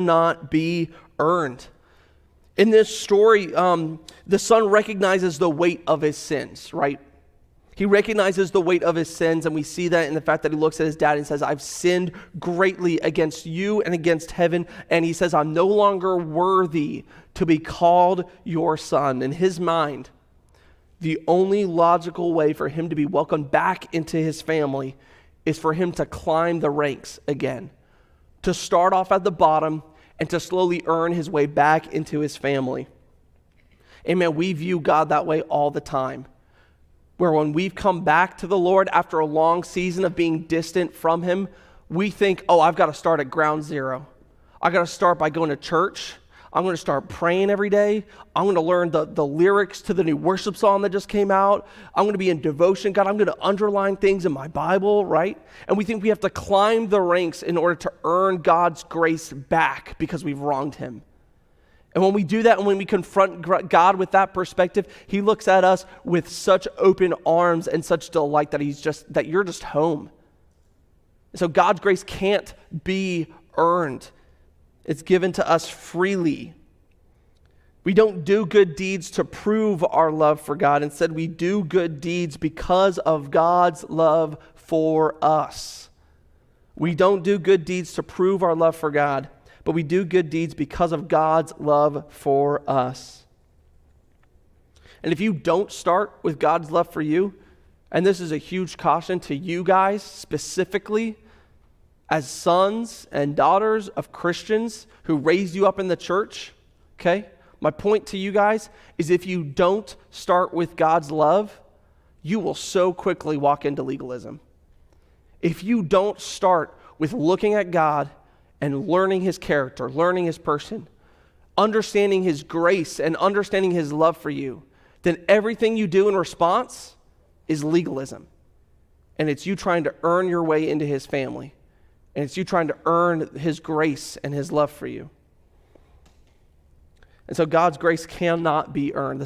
not be earned. In this story, the son recognizes the weight of his sins, right? He recognizes the weight of his sins, and we see that in the fact that he looks at his dad and says, I've sinned greatly against you and against heaven. And he says, I'm no longer worthy to be called your son. In his mind, the only logical way for him to be welcomed back into his family is for him to climb the ranks again, to start off at the bottom and to slowly earn his way back into his family. Amen. We view God that way all the time, where when we've come back to the Lord after a long season of being distant from him, we think, oh, I've got to start at ground zero. I got to start by going to church. I'm going to start praying every day. I'm going to learn the lyrics to the new worship song that just came out. I'm going to be in devotion. God, I'm going to underline things in my Bible, right? And we think we have to climb the ranks in order to earn God's grace back because we've wronged him. And when we do that and when we confront God with that perspective, he looks at us with such open arms and such delight that you're just home. So God's grace can't be earned. It's given to us freely. We don't do good deeds to prove our love for God. Instead, we do good deeds because of God's love for us. We don't do good deeds to prove our love for God, but we do good deeds because of God's love for us. And if you don't start with God's love for you, and this is a huge caution to you guys specifically, as sons and daughters of Christians who raised you up in the church, okay? My point to you guys is if you don't start with God's love, you will so quickly walk into legalism. If you don't start with looking at God and learning his character, learning his person, understanding his grace and understanding his love for you, then everything you do in response is legalism. And it's you trying to earn your way into his family. And it's you trying to earn his grace and his love for you. And so God's grace cannot be earned.